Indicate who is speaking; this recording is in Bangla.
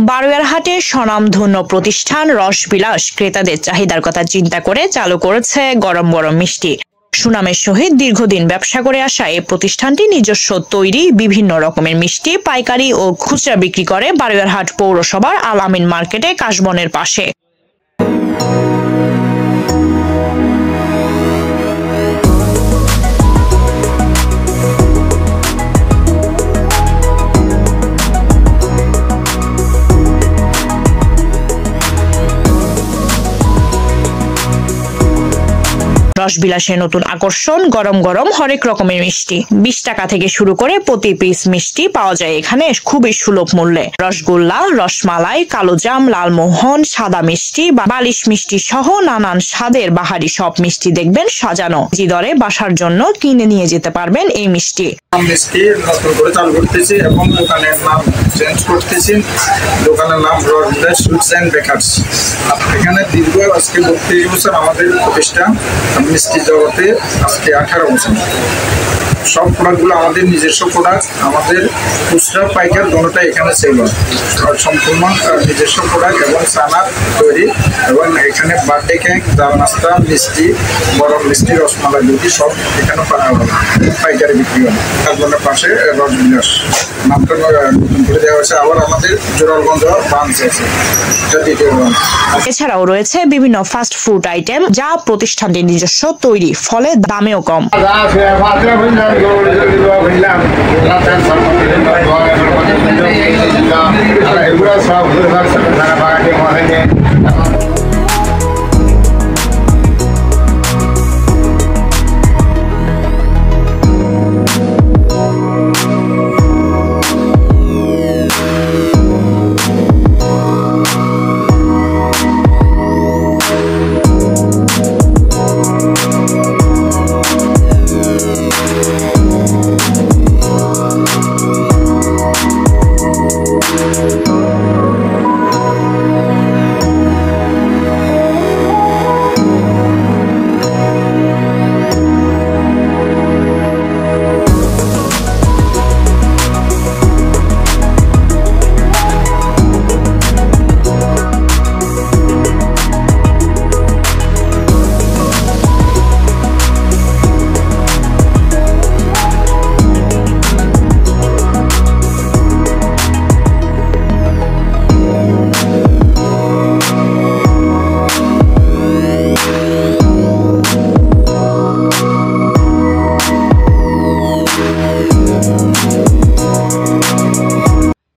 Speaker 1: বারুইয়ারহাটে স্বনামধন্য প্রতিষ্ঠান রসবিলাস ক্রেতাদের চাহিদার কথা চিন্তা করে চালু করেছে গরম গরম মিষ্টি। সুনামের সহিত দীর্ঘদিন ব্যবসা করে আসা এই প্রতিষ্ঠানটি নিজস্ব তৈরি বিভিন্ন রকমের মিষ্টি পাইকারি ও খুচরা বিক্রি করে বারুইয়ারহাট পৌরসভার আল আমিন মার্কেটে কাশবনের পাশে। রসবিলাসের নতুন আকর্ষণ গরম গরম হরেক রকমের মিষ্টি। 20 টাকা থেকে শুরু করে প্রতি পিস মিষ্টি পাওয়া যায় এখানে খুবই সুলভ মূল্যে। রসগোল্লা, রসমালাই, কালোজাম, লালমোহন, সাদা মিষ্টি, বালিশ মিষ্টি সহ নানান স্বাদের বাহারি সব মিষ্টি দেখবেন সাজানো। যে দরে বাসার জন্য কিনে নিয়ে যেতে পারবেন এই মিষ্টি।
Speaker 2: মিষ্টি নতুন করে চালু করতেছি এবং দোকানের নাম চেঞ্জ করতেছি। দোকানের নাম রসবিলাস সুইটস এন্ড বেকার্স। এখানে দীর্ঘ আজকে 32 বছর আমাদের প্রতিষ্ঠান, মিষ্টি জগতে আজকে 18 বছর। সব প্রোডাক্টগুলো আমাদের নিজস্ব প্রোডাক্ট, আমাদের খুচরা পাইকার দোনোটাই এখানে সেল হয়। সম্পূর্ণ নিজস্ব প্রোডাক্ট এবং চানা তৈরি, এবং এখানে বার্থডে কেক, ডাল নাস্তা, মিষ্টি, গরম মিষ্টি, রসমালাই দুটি সব এখানে পাইকারি বিক্রি হয়। কাশবনের পাশে রসবিলাস নামটা নতুন করে দেওয়া হয়েছে। আবার আমাদের জোরালগঞ্জ ব্রাঞ্চ আছে, এটা দ্বিতীয় ব্রাঞ্চ।
Speaker 1: এছাড়াও রয়েছে বিভিন্ন ফাস্ট ফুড আইটেম যা প্রতিষ্ঠানটির নিজস্ব তৈরি, ফলে দামেও কম।